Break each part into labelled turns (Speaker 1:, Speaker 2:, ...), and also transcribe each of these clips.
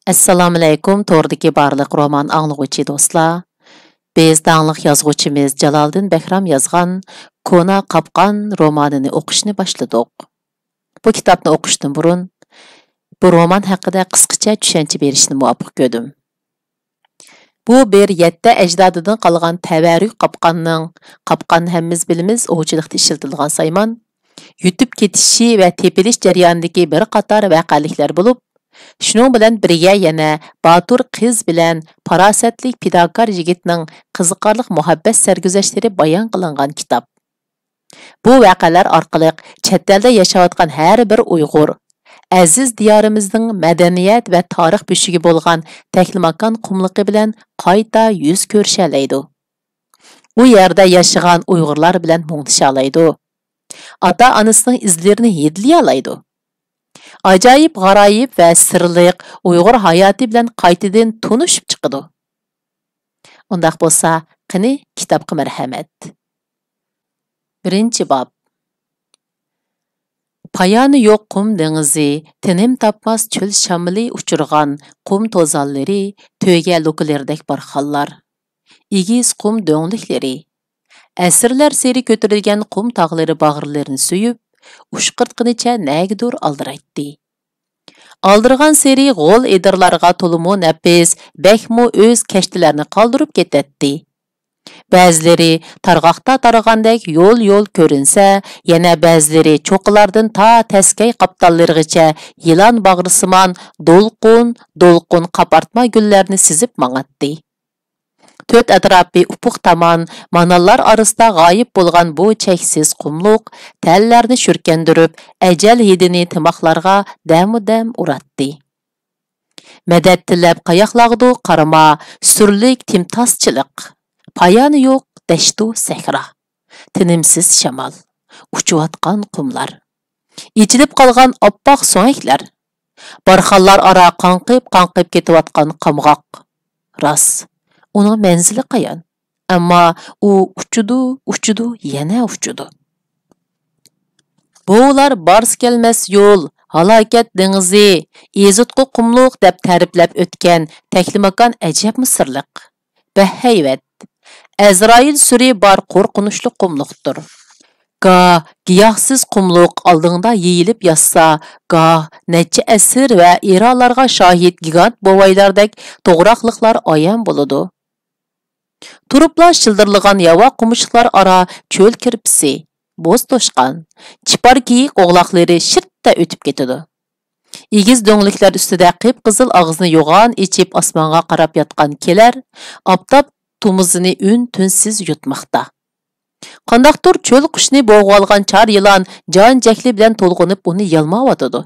Speaker 1: Assalomu alaykum, to'rdagi barliq roman anglag'uvchi do'stlar. Biz dangliq yozuvchimiz Jaloliddin Bakram yozgan Kona qapqon romanini o'qishni boshladik. Bu kitobni o'qishdan burun bu roman haqida qisqacha tushuncha berishni muvaffaq ko'rdim. Bu bir 7 ajdodidan qolgan tavarruk qapqon hammamiz bilamiz, ovchilikda ishlatilgan saymon, yutib ketishi va tepilish jarayonidagi bir qator voqealiklar bo'lib, Шуның белән бергә яна батур qiz bilan farosatlik fidokor yigitning qiziqarli muhabbat sarguzashtlari bayon qilingan kitob. Bu voqealar orqali chet elda yashayotgan har bir Uyg'ur aziz diyorimizning madaniyat va tarix beshiga bo'lgan taklimakon qumliqi bilan qayta yuz ko'rishalaydi. U yerda yashagan Uyg'urlar bilan muңdishalaydi. Ota-onasining izlarini yedliyalaydi. Ajoyib, g'aroyib va sirliq Uyg'ur hayoti bilan qaytadan tunishib chiqadi. Undaq bo'lsa, qani kitobga marhamat. Birinchi bob. Payoni yo'q qum dengizi, tinim topmas cho'l shamili uchirgan qum to'zonlari, to'ga lukalardek barxanlar. Igiz qum do'ngliklari. Asrlar seri ko'tarilgan qum tog'lari bag'rlarini suyib, ushqirtqinicha nagidur aldiraytdi. Aldırgan seri g'ol edirlarga to'limu nafis, bakmu o'z kashtilarini qoldirib ketadi. Ba'zilari targ'oqda taragandek yo'l ko'rinsa, yana ba'zilari cho'qilardan ta taskay qaptallarigacha yilon bag'risimon dolqun qapartma gullarni sizib mang'atdi. To'rt atrofi ufuq tomon manallar orasida g'oyib bo'lgan bu cheksiz qumluq tallarni shurkandirib, ajal hidini timoqlarga dam uratdi. Madad tilab qayoqlag'du qarama, surlik timtoschilik. Payoni yo'q dashtu sahra. Tinimsiz shamol, uchayotgan qumlar. Ichilib qolgan oppoq so'ngaklar. Barxanlar ora qanqib ketayotgan qamg'oq. Ras. Onun menzili qayon. Ammo u uchudu, yana uchudu. Bo'lar bars kelmas yo'l, halokat dengizi, ezutqu qumluq deb ta'riflab o'tgan taklimakon ajab misrliq. Bahayvat. Azroil suri bor qo'rqinchli qumluqdir. Goh giyohsiz qumluq oldingda yeyilib yassa, goh necha asr va erolarga shohid gigant bovaylardek to'g'roqliqlar ayon bo'ladi. Turuplar shildirlagan yava qumishlar ara cho'l kirpisi, bo'z to'shqan, chipar kiyik o'g'loqlari shirtda o'tib ketadi. Egiz do'ngliklar ustida qip-qizil og'izni yo'g'on ichib osmonga qarab yotgan kelar, oftob tumuzini tunsiz yutmoqda. Qandaqdir cho'l qushni bo'g'ib olgan char yilon jon jakli bilan to'lg'inib uni yalmayotadi.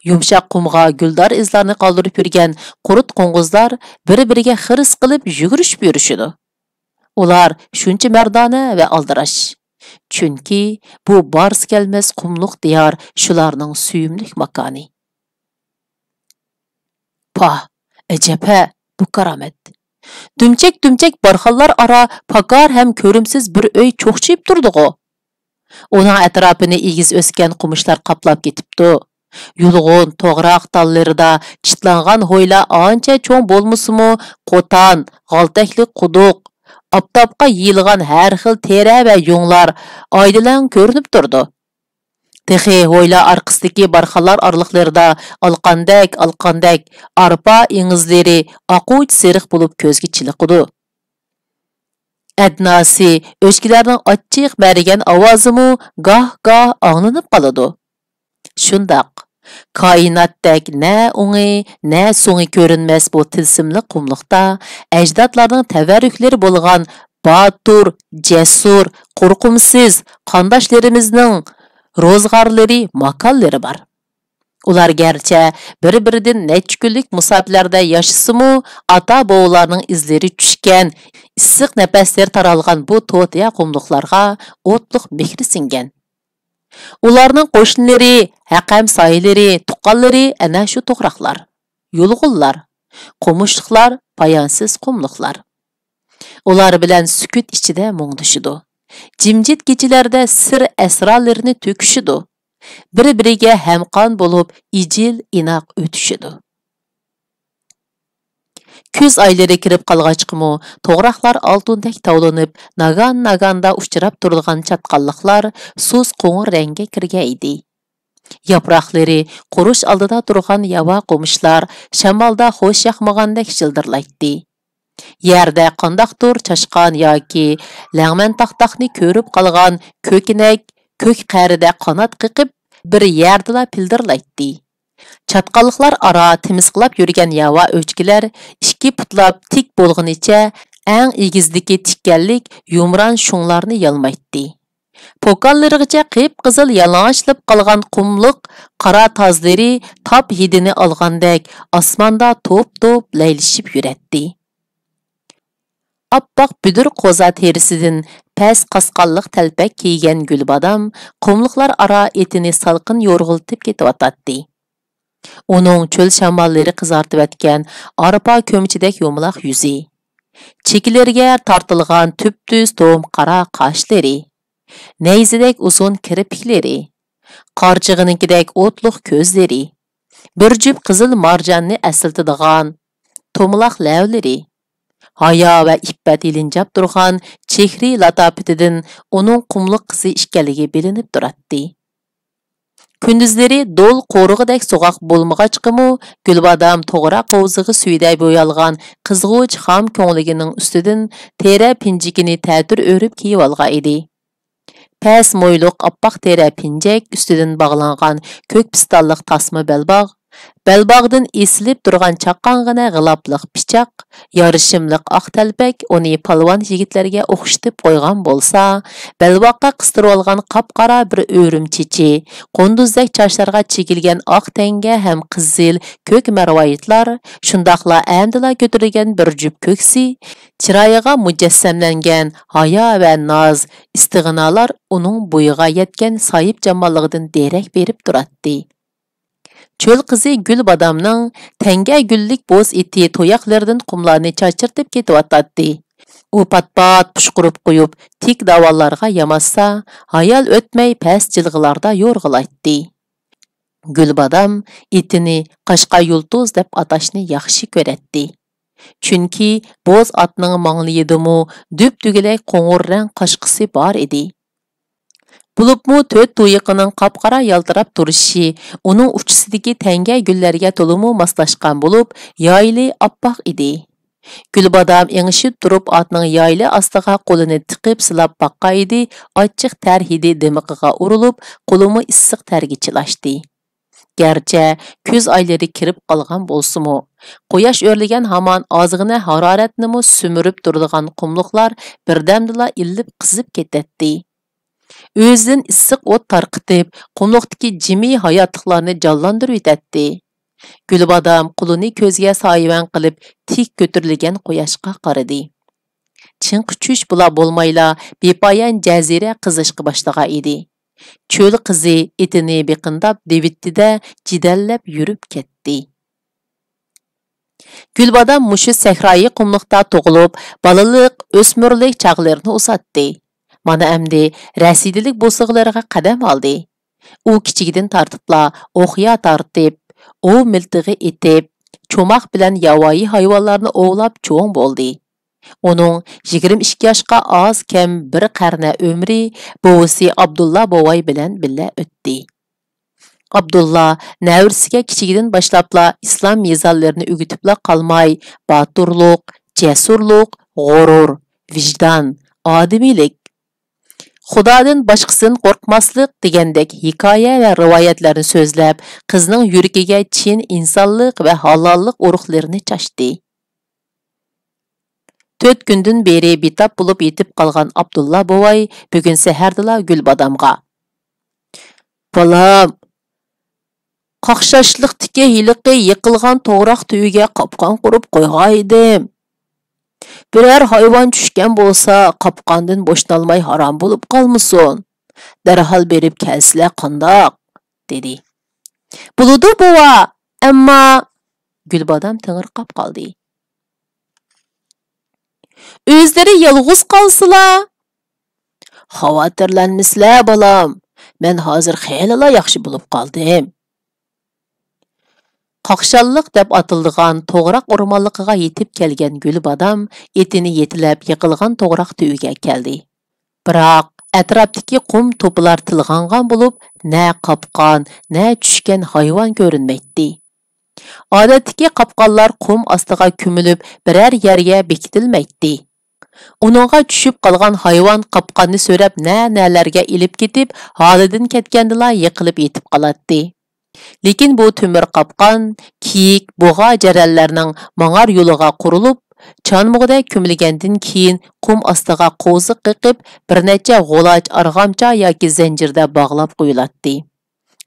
Speaker 1: Yumshoq qumga guldor izlarni qoldirib yurgan qurut qo'ng'izlar bir-biriga xiris qilib yugurishib yurishidi. Ular shuncha mardona va aldirash. Chunki bu bars kelmas qumluq diyor shularning suyumlik makoni. Ajaba, bu karomat. Dumchak barxanlar ora pakar ham ko'rimsiz bir uy cho'qchib turdi-ku. Uning atrofini egiz o'sgan qumishlar qoplab ketibdi. Yulg'un to'g'roq tallarida chitlangan ho'yla ancha cho'ng bo'lmisimu qo'tan, g'altakli quduq, oftobga yeyilgan har xil tera va yunglar oydilan ko'rinib turdi. Texi ho'yla orqasidagi barxanlar orliqlarida alqandak arpa ingizlari oquch seriq bo'lib ko'zga chiliqdi. Adnasi o'chkilarning ochiq barigan ovozimu goh anglanib qoladi. Shundoq koinotdek na o'ngi, na so'ngi ko'rinmas bu tilsimli qumliqda ajdodlarning tavarruklari bo'lgan batur, jasur, qo'rqimsiz qandoshlarimizning ro'zg'orlari, makonlari bor. Ular garchi bir-biridan necha kunlik musofirlarda yashasimu, ota-bobolarning izlari tushgan, issiq nafaslar taralgan bu to'tiya qumliqlarga o'tliq mehri singan. Ularning qo'shnilari, haqam soyilari, tuqqanlari ana shu to'g'roqlar, yo'lg'unlar, qo'mushliqlar, payonsiz qumliqlar. Ular bilan sukut ichida muңdishidi. Jimjit kechalarda sir asrorlarini to'kishidi. Bir-biriga hamqon bo'lib, ijil inoq o'tishidi. Күз айлары кіріп қалғачқымы, тоғрақлар алтындек тауланып, наган-наганда ұшчырап тұрылған чатқаллықлар сuz қоңыр рәңге кірге еді. Япрақлары құруш алдыда тұрған ява қомышлар шамалда хош яқмағандек жылдырлайды. Yerdə qandaqdır çaşqan yoki lağman taqtaqni ko'rib qolgan ko'kinak ko'k qərida qanat qiqib bir yerdila pildirlaydi. Çatqallıqlar ara temizqilab yurgan yava o'chkilar ikki putlab tik bo'lg'inicha eng egizdiki tikkanlik yumran shunglarni yalmaydi. Pokanlarıgacha qip-qizil yalang'ochlab qolgan qumliq qora tozlari top hidini olgandek osmonda to'p-to'p laylishib yuradi. Appak büdür qoza terisidan pes qasqalliq talpak kiygan gulbadam qumliqlar ara etini salqin yo'rg'iltib ketavatadi. Uning cho'l shamollari qizartib atgan arpa ko'mchidek yumaloq yuzi, chekilariga tortilgan tüp-tüz to'm qora qoshlari, nayzidek uzun kirpiklari, qarchig'ininkidek o'tliq ko'zlari, bir jup qizil marjonni asıltadigan to'maloq lavlari, Haya və iffət ilinjab turğan chehri latafetidan onun qumluq qizi ikkanligi bilinib turadi. Kunduzlari dol qo'rig'idek so'g'aq bo'lmag'achqimi, Gulbadam to'g'ra qovzig'i suyday bo'yalgan qizg'uch xam ko'ngligining ustidan tera pinjikini ta'tir o'rib kiyib olgan edi. Pes mo'yluq oppoq tera pinjak ustidan bog'langan ko'k pistonliq tasma belbog', belbog'dan esilib turgan chaqqangina g'ilopliq pichoq, yarishimliq oq talpak uni palvon yigitlarga o'xshatib qo'ygan bo'lsa, belboqqa qistirib olgan qop-qora bir o'rim chechi, qunduzdek chochlarga chekilgan oq tanga ham qizil ko'k marvoyitlar, shundoqla amdila ko'tarilgan bir jup ko'ksi, chiroyiga mujassamlangan hayo va noz istig'nolar uning bo'yiga yetgan soyib jamolligidan derak berib turadi. Çöl qizi Gulbadamning tanga gullik bo'z eti to'yaqlardan qumlarni chachirtib ketavatadi. U pat-pat pushqurib qo'yib, tik davollarga yamassa, hayal o'tmay past jilg'ilarda yo'rg'ilaydi. Gulbadam etini qashqa yulduz deb atashni yaxshi ko'radi. Chunki bo'z atning manglayidimi düp-tugilak qo'ng'ir rang qashqisi bor edi. Bulubmu to'rt to'yiqining qapqara yaltirab turishi, uning uchisidagi tanga gullarga to'limu moslashgan bo'lib, yoyli oppoq edi. Gulbadam engishib turib otning yoyli ostiga qo'lini tiqib silab baqqan edi, ochiq tar hidi dimiqiga urilib, qo'limi issiq targa chilashdi. Gerçi ko'z oylari kirib qolgan bo'lsa-mu, quyosh o'rlagan hamon ozg'ina haroratni sumirib turadigan qumliqlar birdamdila illib qizib ketadi. O'zidan issiq o't tarqitib, qumliqdagi jimi hayotliqlarni jonlantirib etadi. Gulbadam qo'lini ko'zga soyibon qilib, tik ko'tarilgan quyoshga qaradi. Chinqichush bula bo'lmayla bepoyon jazira qizishga boshlagan edi. Cho'l qizi etini beqindab devittida jidallab yurib ketdi. Gulbadam mushu sahroyi qumliqda tug'ilib, balaliq, o'smirlik chaqlarini usatdi. Mana əmdi rəsidilik bo'sig'lariga qadam oldi. U kichigidan tartibla o'qiya tartib, o miltig'i etib, cho'moq bilan yovvoyi hayvonlarni ovlab cho'ng bo'ldi. Uning 22 yoshga oz kam bir qarna umri buvisi Abdulla bovay bilan birga o'tdi. Abdulla navrisiga kichigidan boshlabla islom mezonlarini o'gitibla qolmay, boturlik, jasurlik, g'urur, vijdon, odamiylik, Xudodan boshqasin qo'rqmaslik degandek hikoya va rivoyatlarni so'zlab, qizning yuragiga chin insonlik va halollik urug'larini chashdi. 4 kundan beri betob bo'lib yetib qolgan Abdulla bovay bugun sahardala Gulbadamga: "Bolam, qaqshashliqdagi hiliqi yiqilgan to'g'roq tuyiga qopqon qurib qo'ygan edim. Birər hayvan tushgan bo'lsa, qopqondan bo'shnolmay harom bo'lib qolmasin. Darhol berib kelsizlar qandoq?" dedi. "Bo'ladi bova, ammo..." Gulbadam tingirqab qoldi. "O'zlari yolg'iz qolsalar?" "Xavotirlanmasizlar, bolam. Men hozir xeyla yaxshi bo'lib qoldim." Qaqshalliq deb atildigan to'g'raq o'rmonligiga yetib kelgan Gulbadam etini yetilab yiqilgan to'g'raq tuyiga keldi. Biroq atrofdagi qum to'pilar tilg'angan bo'lib, na qopqon, na tushgan hayvon ko'rinmaydi. Odatdagi qopqonlar qum ostiga ko'milib, biror yerga bekitilmaydi. Uningga tushib qolgan hayvon qopqonni so'rab nalarga ilib ketib, holidan ketgandila yiqilib yetib qoladi. Lekin bu temir qopqon kiyik, bo'g'a jarallarning mangar yo'liga qurilib, chanmug'ida ko'milgandan keyin qum ostiga qo'zi qiqib, bir necha g'olach, arg'amcha yoki zanjirda bog'lab qo'yiladi.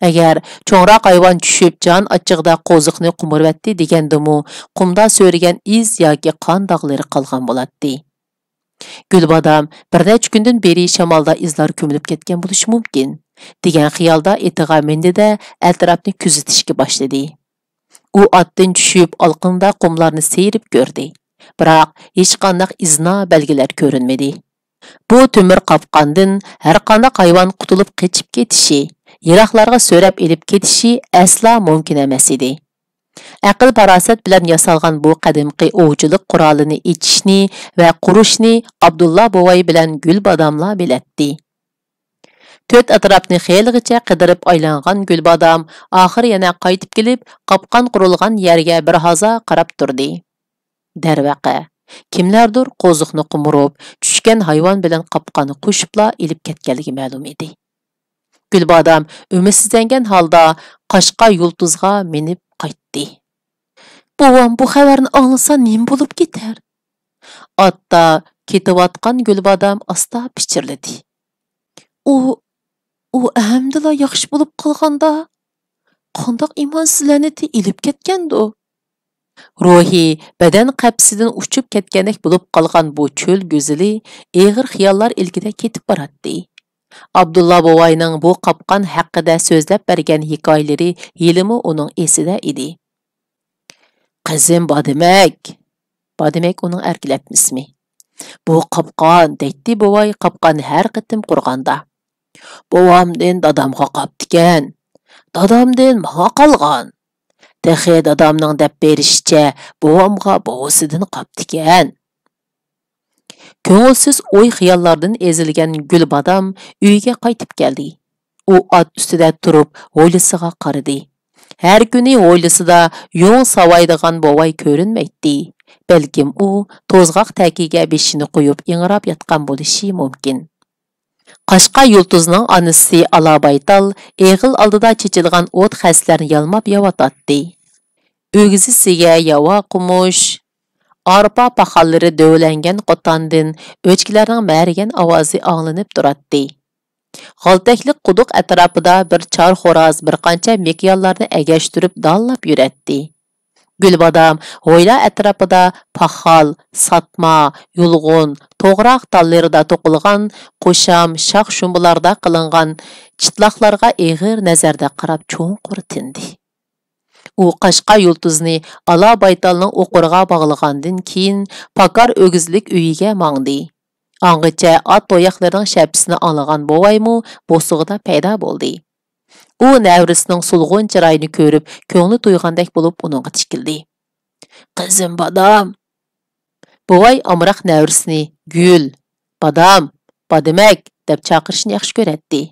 Speaker 1: Agar cho'ngroq hayvon tushib jon achchig'ida qo'ziqni qumirvatdi degandimu, qumda so'rigan iz yoki qon dog'lari qolgan bo'ladi. Gulbadam bir necha kundan beri shamolda izlar ko'milib ketgan bo'lishi mumkin degan xiyolda etiga mendida atrofni kuzatishga boshladi. U otdan tushib olqinda qumlarni seyrib ko'rdi. Biroq hech qanday izna belgilar ko'rinmadi. Bu temir qopqondan har qanday hayvon qutulib qochib ketishi, yiroqlarga so'rab elib ketishi asla mumkin emas edi. Aql parasat bilan yasalgan bu qadimqi ovchilik qurolini ichishni va qurishni Abdulla bovay bilan Gulbadamla bilatdi. To'rt atrofni xeyligacha qidirib aylangan Gulbadam oxir yana qaytib kelib, qopqon qurilgan yerga bir haza qarab turdi. Darvaqa, kimlardir qo'ziqni qumirib, tushgan hayvon bilan qopqonni qo'shibla ilib ketganligi ma'lum edi. Gulbadam umidsizlangan holda Qashqa yulduzga minib qaytdi. Bovam bu xabarni anglasa nima bo'lib ketar? Otda ketayotgan Gulbadam asta pichirladi. U ahamdila yaxshi bo'lib qolganda, qandoq imonsizlarni ilib ketgandi? Ruhi badan qapsidan uchib ketgandek bo'lib qolgan bu cho'l go'zali eg'ir xiyollar ilkida ketib boradi. Abdulla bovayning bu qopqon haqida so'zlab bergan hikoyalari yilimi uning esida edi. Qizim Bodimak uning erkilab ismi. Bu qopqon deydi bovay qopqonni har qitim qurganda. Bovamdan dadamga qoptikan. Dadamdan menga qolgan. Texi dadamning deb berishicha bovamga bovasidan qoptikan. Ko'ngilsiz o'y xiyollardan ezilgan Gulbadam uyiga qaytib keldi. U ot ustida turib hovlisiga qaradi. Har kuni hovlisida yo'ng savaydigan bovay ko'rinmaydi. Balkim u to'zg'oq tagiga beshini qo'yib ingrab yotgan bo'lishi mumkin. Qashqa yulduzning onasi Alabaytal eg'il oldida chechilgan o't xaslarni yalmab yavatadi. O'g'zisiga yava qumush, arpa paxallari dövləngan qotandan o'chkilarning mərgan ovozi anglanib turadi. G'altaklik quduq atrofida bir chor xo'roz bir qancha mekyonlarni agashtirib dallab yuradi. Gulbadam hovli atrofida paxal, satma, yulg'un, to'g'roq tallarida to'qilgan qo'sham, shox-shumbularda qilingan chitloqlarga eg'ir nazarda qarab cho'nqur tindi. U Qashqa yulduzni Alabaytalning o'qirga bog'lagandan keyin pakar o'gizlik uyiga mangdi. Angacha ot to'yaqlarining shapsini anglagan bovaymu bo'sig'ida paydo bo'ldi. U navrisining sulg'un chiroyini ko'rib, ko'ngli to'ygandek bo'lib uningga tikildi. Qizim Bodam. Bovay amroq navrisini Gul, Bodam, Bodimak deb chaqirishni yaxshi ko'radi.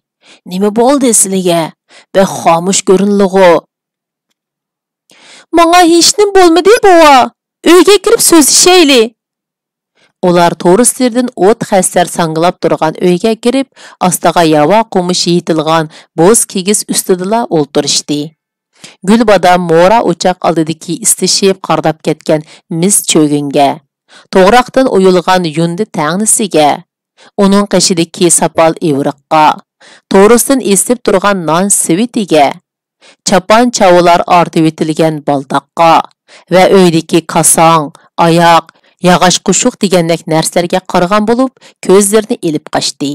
Speaker 1: Nima bo'ldi sizlarga? Be xomush ko'rinlig'i. Menga hech nim bo'lmadi bova. Uyga kirib so'zlashayli. Ular to'rislardan o't xaslar sanglab turgan uyga kirib, ostiga yava qumush yetilgan bo'z kigis ustida o'ltirishdi. Gulbadam mo'ra o'choq oldidagi istishib qardab ketgan mis cho'ginga, to'g'roqdan o'yilgan yundi tangnisiga, uning qishidagi sapal evriqqa, to'risdan esib turgan non svitiga, chapan chavular ortib etilgan baldoqqa va uydagi kosong, oyoq, yog'och qushuq degandek narsalarga qaragan bo'lib, ko'zlarini ilib qochdi.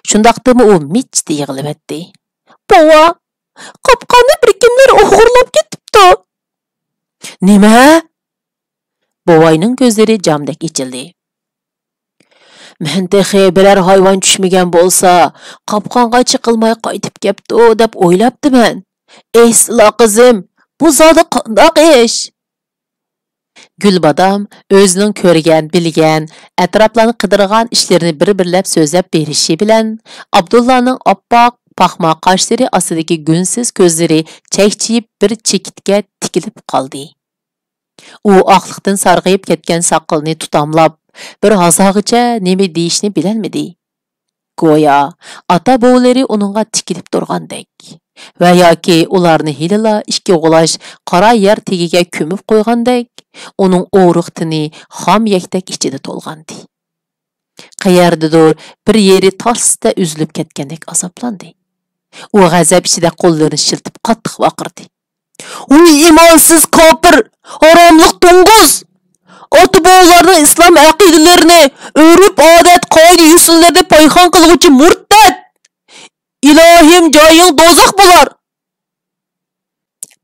Speaker 1: Shundaqdimi u michdi yig'labdi. Bova, qopqonni bir kimlar o'g'irlab ketibdi. Nima? Bovayning ko'zlari jamdek ichildi. Men texi biror hayvon tushmagan bo'lsa, qopqonga chiqilmay qaytib ketdi deb o'ylabdiman. Ey sila qizim, Bu zada qandaq ish? Gulbadam o'zining ko'rgan, bilgan, atroflarni qidirgan ishlarini bir-birlab so'zlab berishi bilan Abdullaning oppoq paxma qoshlari ostidagi gunsiz ko'zlari chekchiyib bir chekitga tikilib qoldi. U oqliqdan sarg'ayib ketgan soqolini tutamlab, bir hazog'icha nima deyishni bilolmadi. Go'yo ota-bovolari uningga tikilib turgandek va yoki ularni hilila ikki g'ulash qora yer tegiga ko'mib qo'ygandek, uning o'riqtini xom yaktak ichida to'lgandi. Qayerdadir bir yeri torsda uzilib ketgandek azoblandi. U g'azab ichida qo'llarini shiltib qattiq vaqirdi. "Uy imonsiz kofir, haromliq to'ng'iz! Ota-bobolarning islom aqidalarini o'rib odat qoida usullarida payxon qiluvchi murtad! Ilohim joying do'zax bo'lar!"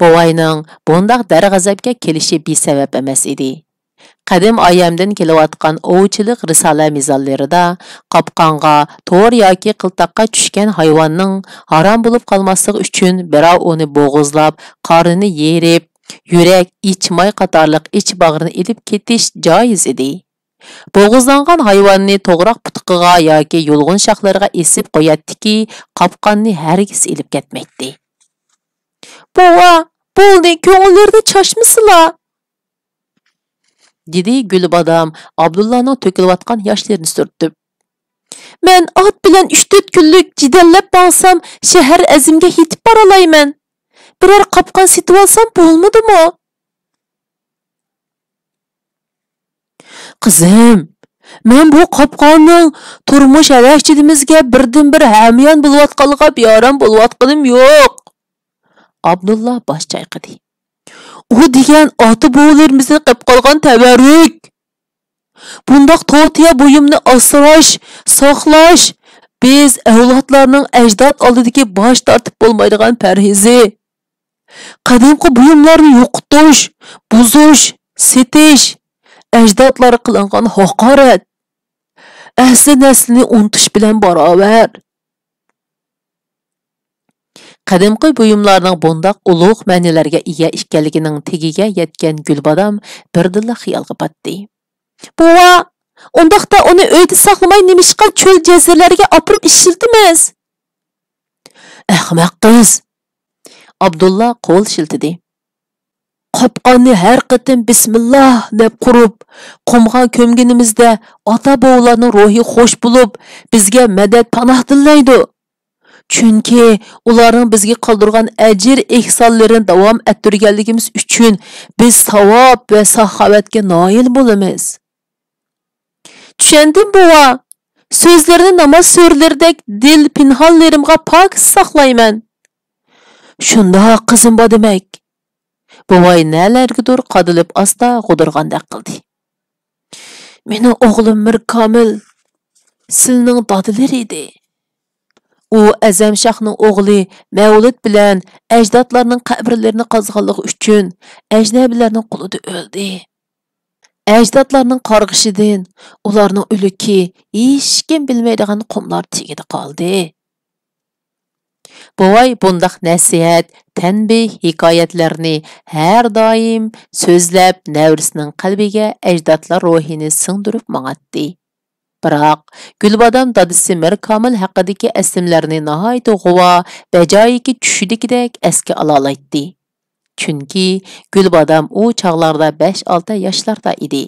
Speaker 1: Bovayning bundaq darg'azabga kelishi besabab emas edi. Qadim ayamdan kelayotgan ovchilik risola mizollarida qopqonga to'r yoki qiltoqqa tushgan hayvonning harom bo'lib qolmasligi uchun birov uni bo'g'izlab, qorini yerib, yurak, ichmay qatorliq ich bag'rini ilib ketish joiz edi. Bo'g'izlangan hayvonni to'g'roq putqiga yoki yulg'un shoxlariga esib qo'yatdiki, qopqonni hargiz ilib ketmaydi. "Bova, bo'ldi, ko'ngillarda chashmisizlar?" dedi Gulbadam Abdullaning to'kilayotgan yoshlarini surtib. "Men ot bilan 3-4 kunlik jidallab borsam, shahar azimga yetib boralayman. Biror qopqon setib olsam bo'lmadimi?" "Qizim, men bu qopqonning turmush alashchidimizga birdan-bir hamyon bo'layotganligiga beoram bo'layotganim yo'q." Abdullah bosh chayqadi. "U degan ota-bobolarimizni qilib qolgan tabarruk. Bundoq to'tiya buyumni asrash, saqlash biz avlodlarning ajdod oldidagi bosh tortib bo'lmaydigan parhezi. Qadimgi buyumlarni yo'qotish, buzish, setish ajdodlar qilingan haqorat. Asli naslni unutish bilan barobar." Qadimgi buyumlarning bundoq ulug' ma'nolarga ega ekanligining tegiga yetgan Gulbadam birdilla xiyolga patdi. "Bova, undaqda uni uyda saqlamay nimishqa cho'l jazirlarga opirib ishiltimiz?" "Ahmoq qiz!" Abdullah qo'l shiltidi. "Qopqonni har qitim bismillah deb qurib, qumga ko'mganimizda ota-bobolarning ruhi xo'sh bo'lib, bizga madad panoh dillaydi. Chunki ularning bizga qoldirgan ajr ehsonlarini davom ettirganligimiz uchun biz savob va saxovatga noil bo'lamiz." "Tushundim, bova. So'zlarini namoz so'rlaridek dil pinhonlarimga pok saqlayman." "Shundoq qizim bor demak." Bovay nalargadir qadilib asta g'udirgandek qildi. "Meni o'g'lim Mirkomil sizning dodilari edi. U Azamshohning o'g'li Mavlud bilan ajdodlarning qabrlarini qazganligi uchun ajnabilarning qo'lida o'ldi. Ajdodlarning qarg'ishidan ularning o'liki hech kim bilmaydigan qumlar tegida qoldi." Bovay bundaq nasihat, tanbih hikoyatlarni har doim so'zlab navrisining qalbiga ajdodlar ruhini singdirib mang'atdi. Biroq Gulbadam dadisi Mirkomil haqidagi aslimlarni nihoyat g'uvo bajoyiga tushidikidek esga ololaydi. Chunki Gulbadam u chog'larda 5-6 yoshlarda edi.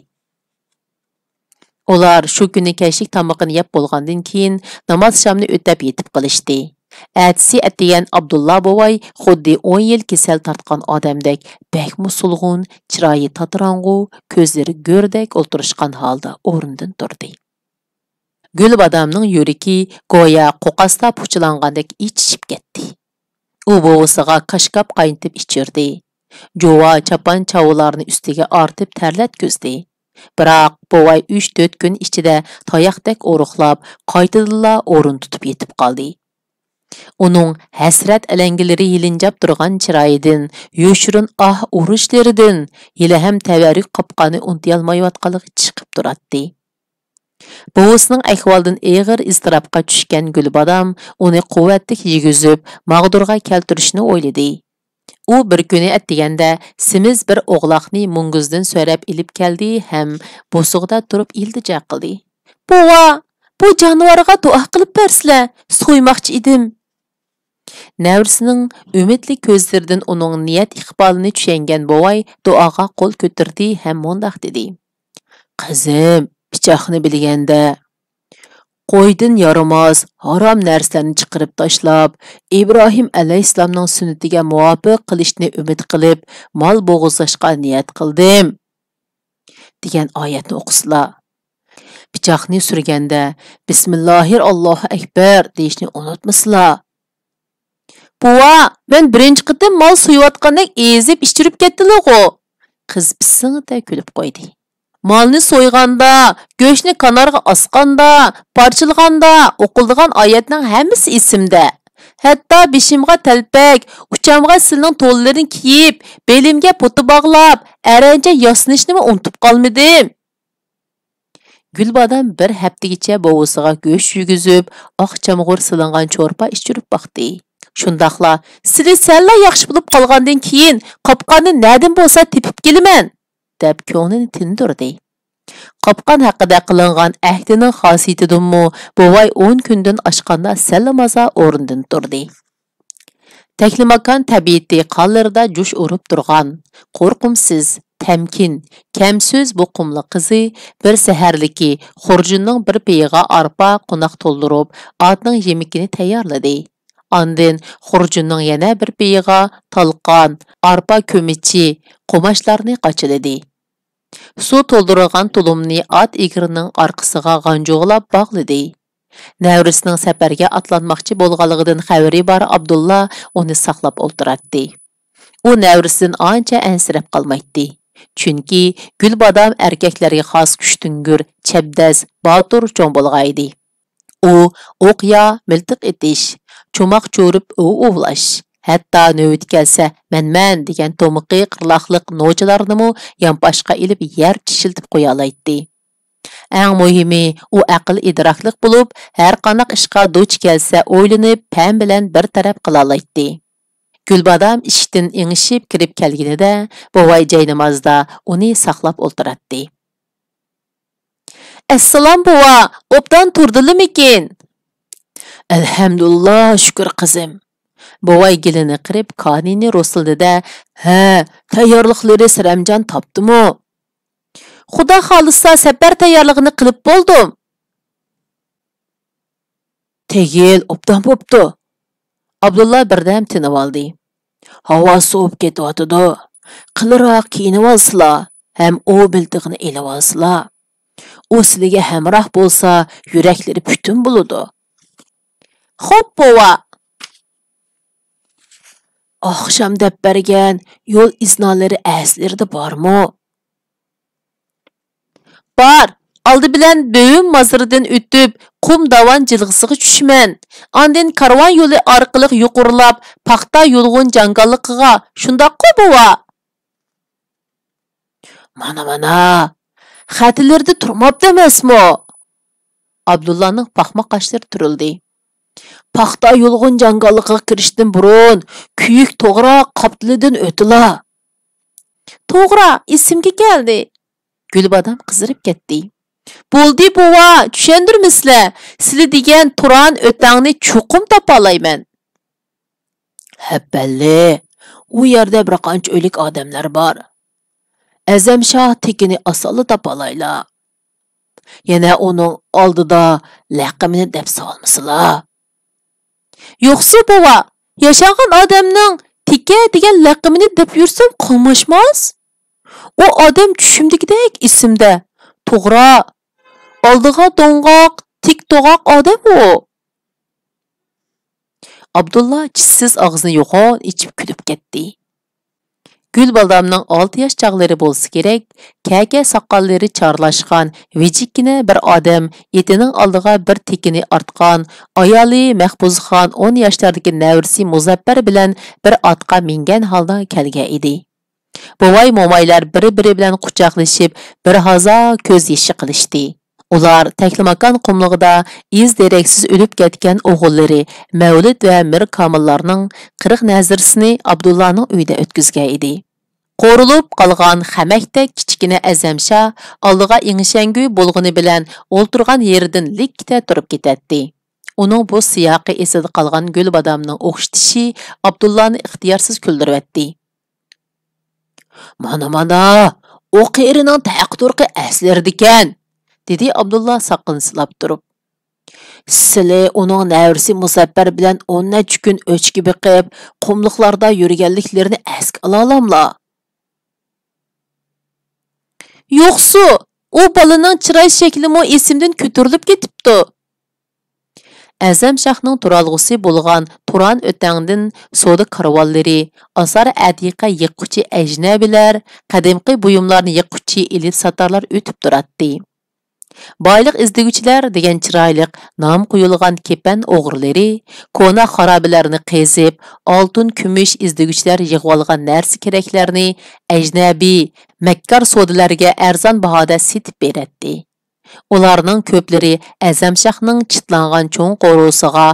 Speaker 1: Ular shu kuni kashlik tomoqini yeb bo'lgandan keyin namoz shamni o'tab yetib qilishdi. Atsi atigan Abdullah bovay xuddi 10 yil kasal tortgan odamdek bak musulg'un, chiroyi tatrang'u, ko'zlari go'rdek o'tirishgan holda o'rnidan turdi. Gulbadamning yuragi go'yo qo'qasda puchilangandek ichishib ketdi. U bovisiga qashqab qaynitib ichirdi. Jova chapan chavularni ustiga ortib tarlatkizdi. Biroq bovay 3-4 kun ichida toyoqdek o'ruqlab, qaytadilla o'rin tutib yetib qoldi. Uning hasrat alangilari yilinjab turgan chiroyidan, yo'shirin urishlaridan hali ham tavarruk qopqani unutolmayotganligi chiqib turadi. Bovisining ahvolidan og'ir iztirobga tushgan Gulbadam uni quvvatli yegizib, mag'durga keltirishni o'yladi. U bir kuni atdiganda simiz bir o'g'loqni munguzdan so'rab ilib keldi ham bo'sug'da turib iltija qildi. Bova, bu jonivorga duo qilib bersizlar, so'ymoqchi edim. Navrisining umidli ko'zlaridan uning niyat iqbolini tushungan bovay duoga qo'l ko'tardi ham mundoq dedi. Qizim, pichoqni bilganda qo'ydan yaramaz, harom narsalarni chiqarib tashlab, Ibrohim alayhissalomning sunnatiga muvofiq qilishni umid qilib, mol bo'g'izlashga niyat qildim. degan oyatni o'qisizlar. Pichoqni surganda Bismillahir Allohu akbar deyishni unutmasizlar. Buva, men birinchi qitim mol so'yayotgandek ezib ishtirib ketdilar-ku. Qiz pisingda kulib qo'ydi. Malni so'yganda, go'shtni kanarga asqanda, parchilganda o'qildigan oyatning hammasi esimda. Hatto beshimga talpak, uchamga silning to'llarini kiyib, belimga puti bog'lab, arancha yasnishni unutib qolmadim. Gulbodam bir haftagacha bovisiga go'sht yugizib, oq chamg'ur silingan cho'rpa ishtirib baqdi. Shundaqla, "Sizlar salla yaxshi bo'lib qolgandan keyin qopqonni na'dan bo'lsa tepib kelaman" deb ko'nglini tindirdi. Qopqon haqida qilingan ahdining xosiyatidanmi bovay 10 kundan oshganda sallamaza o'rnidan turdi. Taklimakan tabiati qallarida jush urib turgan, qo'rqimsiz, tamkin, kamso'z bu qumli qizi bir saharliki xurjunning bir peyiga arpa qo'noq to'ldirib, otning yemikini tayyorladi. Ondan xurjunning yana bir peyiga talqon, arpa ko'michi, qo'mashlarni qochiladi. Suv to'ldirilgan tulumni ot egrining orqasiga g'anjo'g'lab bog'ladi. Navrisining safarga atlanmoqchi bo'lganligidan xabari bor Abdulla uni saqlab o'ltiratdi. U navrisidan ancha ansirab qolmaydi. Chunki Gulbodam erkaklarga xos kuchtungur, chabdas, botur cho'ng bo'lg'aydi. U o'qya, miltiq etish, cho'moq cho'rib ovlash, hatto navbat kelsa "Menman" degan to'miqi qirloqliq nochilarni yonboshqa ilib yer chishiltib qo'ya oladi. Eng muhimi, u aql idrokliq bo'lib, har qanday ishga duch kelsa o'ylanib, pam bilan bir taraf qila oladi. Gulbodam ishdan ingishib kirib kelganida, bovay joy namozda uni saqlab o'ltiratdi. "Assalom bova, obdan turdilimikin?" "Alhamdulillah, shukr qizim." Bovay gilini qirib konini ro'sildida, "Ha, tayyorliqlari Siramjon topdimi? Xudo xolisa safar tayyorligini qilib bo'ldim." "Tegil, obdan bo'pti." Abdulla birdam tinib oldi. "Havo sovib ketyotidi. Qiliroq kiyinib olsizlar, ham u biltig'ini elib olsizlar. U sizlarga hamroh bo'lsa, yuraklari butun bo'ladi." "Xo'p, bova." "Oqshom deb bergan yo'l iznolari aslarida bormi?" "Bor. Oldi bilan Bo'yim mozoridan o'tib, qum davon jilg'isiga tushman. Ondan karvon yo'li orqali yuqorilab, paxta yo'lg'un jangalliqiga, shundoq-ku bova." Mana, xatlarida turmabdi emasmi? Abdullaning paxma qoshlari turildi. Paxta yo'lg'un jangalliqiga kirishdan burun, kuyuk to'g'ra qoptilidan o'tila. "To'g'ra, esimga keldi." Gulbodam qizirib ketdi. "Bo'ldi bova, tushundirmisizlar. Sizlar degan Turan o'tangni cho'qim topalayman." "Habballi, u yerda bir qancha o'lik odamlar bor. Azamshoh tekini asoli topalaylar. Yana uning oldida laqimini deb solmasizlar." "Yo'qsa bova, yashagan odamning tika degan laqimini deb yursam qolmashmas? O odam tushimdagidek esimda. To'g'ri, oldiga do'ng'oq, tik to'g'oq odam u." Abdulla chissiz og'zini yo'qon ichib kulib ketdi. Gulbodamning 6 yosh chaqlari bo'lsa kerak, kaka soqollari chorlashgan, vijikkina bir odam etining oldiga bir tekini artgan, ayoli Mahbuzxon 10 yoshlardagi navrisi Muzaffar bilan bir otqa mingan holda kelgan edi. Bovay momaylar biri-biri bilan quchoqlashib, bir hazo ko'z yeshi qilishdi. Ular Taklimakon qumlig'ida iz deraksiz o'lib ketgan o'g'illari Mavlid va Mir Komillarning 40 nazrsini Abdullohning uyida o'tkazgan edi. Qo'rilib qolgan xamakdek kichkina Azamsha oldiga ingishangui bo'lg'ini bilan o'ltirgan yeridan likkita turib ketadi. Uning bu siyoqi esida qolgan gul badamning o'xshitishi Abdullohni ixtiyorsiz kuldiribdi. Mana, o qerining taqturqi aslardikan, dedi Abdullah saqin silab turib. Sizlar uning navrisi Musaffar bilan 10 necha kun o'chki biqib, qumliqlarda yurganliklarini asga olamlar. Yo'qsu, u balaning chiroy shaklimi esimdan ko'tarilib ketibdi. Azam Shahning turalg'usi bo'lgan Turan o'tangdan soda karvonlari, asar atiqa yiqquchi ajnabilar, qadimgi buyumlarni yiqquchi elib satarlar o'tib turadi. Boyliq izdiguvchilar degan chiroyliq nom qo'yilgan kepan o'g'rilari, kona xarobalarni qezib, oltin, kumush izdiguvchilar yig'ib olgan narsa keraklarni ajnabiy makkar sodalarga arzon bahoda setib beradi. Ularning ko'plari Azamshahning chitlangan cho'ng qo'rusiga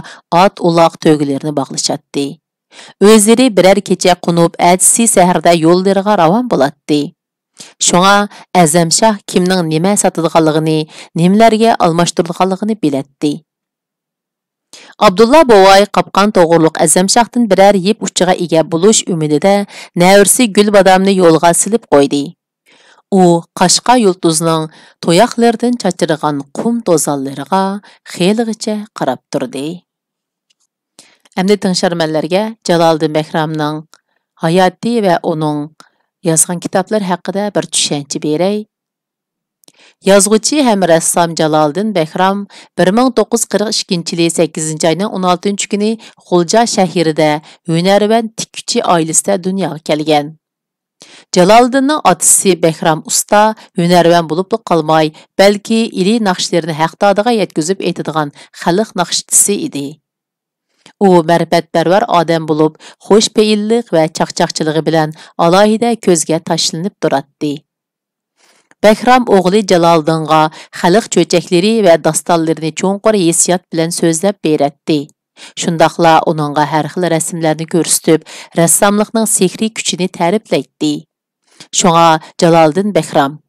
Speaker 1: ot uloq to'gilarini bog'lashadi. O'zlari biror kecha qunub atsi saharda yo'llariga ravon bo'ladi. Shunga Azamshah kimning nima sotadiganligini, nimalarga almashtirilganligini biladi. Abdullah bovoy qopqon to'g'riliq Azamshahdan biror yeb uchiga ega bo'lish umidida navrisi Gulbadamni yo'lga silib qo'ydi. U Qashqa yulduzning to'yaqlaridan chachirgan qum to'zonlariga xeligacha qarab turdi. Endi tingsharmanlarga Jaloliddin Bahramning hayoti va uning yozgan kitoblar haqida bir tushuncha beray. Yozuvchi ham rassom Jaloliddin Bahram 1942-yil 8-oyning 16-kuni G'ulja shahrida hunarvand tikkuchi oilasida dunyoga kelgan. Jaloliddinning otasi Bahram usta hunarvand bo'lib qolmay, balki ili naqshlarini haqdodiga yetkazib aytadigan xalq naqshtisi edi. U ma'rifatparvar odam bo'lib, xo'sh pe'illik va chaqchaqchiligi bilan alohida ko'zga tashlanib turadi. Bahram o'g'li Jaloliddinga xalq cho'chaklari va dostonlarini cho'nqur hissiyot bilan so'zlab beradi. Shundaqla uningga har xil rasmlarni ko'rsatib, rassomlikning sehriy kuchini ta'riflaydi. Shunga Jaloliddin Bahram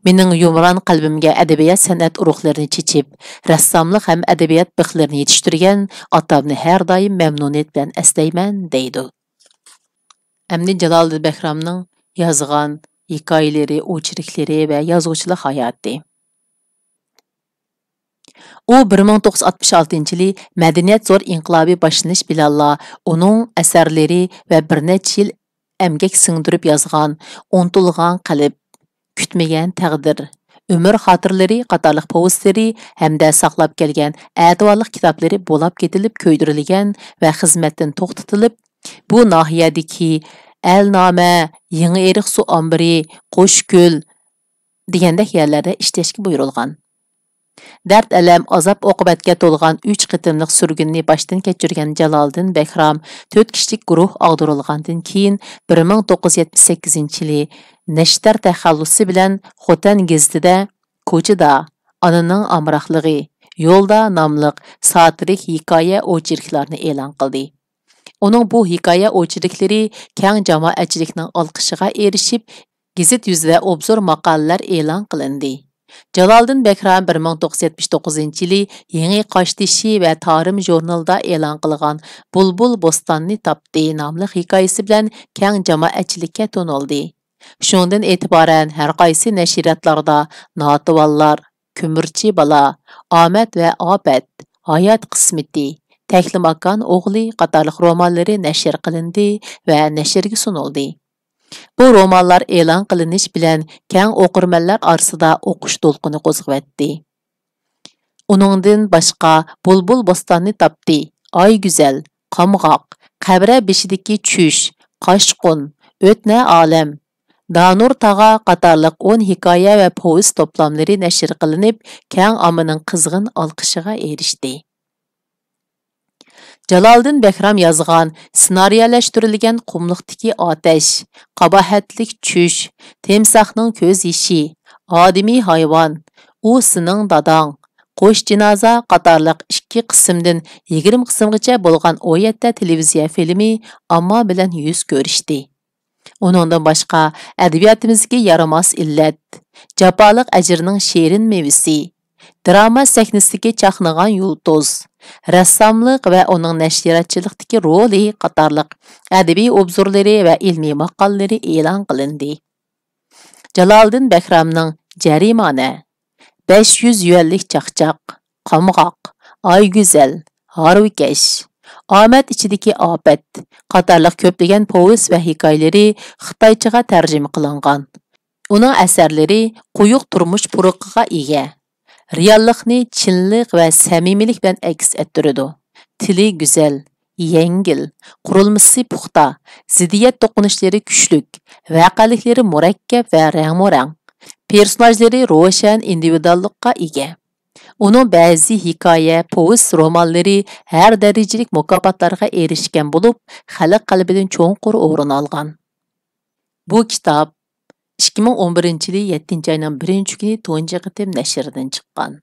Speaker 1: mening yumron qalbimga adabiyot san'at urug'larini chechib, rassomlik ham adabiyot bixlarini yetishtirgan otamni har doim mamnuniyat bilan eslayman deydi. Amni Jaloliddin Bahramning yozgan hikoyalari, o'chiriklari va yozuvchilik hayoti. U 1966-yili madaniyat zo'r inqilobi boshlanish bilanla uning asarlari va bir necha yil emgak singdirib yozgan Unutilgan qalb, Kutmagan taqdir, Umr xotirlari qatorliq povestlari hamda saqlab kelgan a'tiborli kitoblari bo'lib ketilib ko'ydirilgan va xizmatdan to'xtatilib, bu nohiyadagi Alnoma, Yangi Eriq suv ombiri, Qo'shko'l degandek yerlarda ishlashga buyurilgan. Dard alam azob oqibatga to'lgan 3 qitimliq surgunni boshdan kechirgan Jaloliddin Bahram 4 kishilik guruh og'dirilgandan keyin 1978-yili Nashtar taxallusi bilan Xotan gazetida Ko'chada onaning amroqligi, yo'lda nomliq satirik hikoya o'chiriklarni e'lon qildi. Uning bu hikoya o'chiriklari keng jamoatchilikning olqishiga erishib, gazet yuzida obzor maqolalar e'lon qilindi. Jaloliddin Bahram 1979-yili Yangi Qoshtishi va Tarim jurnalida e'lon qilgan Bulbul Bo'stonni topdi nomli hikoyasi bilan keng jamoatchilikka to'nildi. Shundan e'tiboran har qaysi nashriyotlarda Notivallar, Ko'mirchi bola, Omad va Obat, Hayot qismati, Taklimakon o'g'li qatorliq romanlari nashr qilindi va nashrga sunildi. Bu romanlar e'lon qilinish bilan keng o'qirmanlar orasida o'qish to'lqini qo'zg'atdi. Uningdan boshqa Bulbul Bo'stonni topdi, Oy go'zal, Qamg'oq, Qabra beshidagi chush, Qoshqun, O'tna olam, Danur tag'a qatorliq 10 hikoya va povest to'plamlari nashr qilinib, keng ommaning qizg'in olqishiga erishdi. Jaloliddin Bahram yozgan ssenariyalashtirilgan Qumliqdagi otash, Qabohatlik chush, Temsahning ko'z yeshi, Odimiy hayvon, U Sening dadang, Qo'sh jinoza qatorliq 2 qismdan 20 qismgacha bo'lgan 17 televiziya filmi omma bilan yuz ko'rishdi. Uningdan boshqa adabiyotimizga yaramas illat, Jafoliq ajrning shirin mevasi, drama sahnasidagi chaqnagan yulduz, rassomlik va uning nashriyotchilikdagi roli qatorliq adabiy obzorlari va ilmiy maqolalari e'lon qilindi. Jaloliddin Bahramning Jarimona, 500 yuanlik chaqchaq, Qamg'oq, Ay go'zal, Harvikash, Omad ichidagi ofat qatorliq ko'plagan povest va hikoyalari Xitoychaga tarjima qilingan. Uning asarlari quyuq turmush puruqiga ega. Reallikni chinlik va samimiylik bilan aks ettiradi. Tili go'zal, yengil, qurilmasi puxta, ziddiyat to'qinishlari kuchlik, voqealiklari murakkab va rang-murang. Personajlari ro'shan individuallikka ega. Uning ba'zi hikoya, povest romanlari har darajalik mukofotlarga erishgan bo'lib, xalq qalbidan cho'nqur o'rin olgan. Bu kitob 2011-yil 7-oyning 1-kuni tunji qitim nashrdan chiqqan.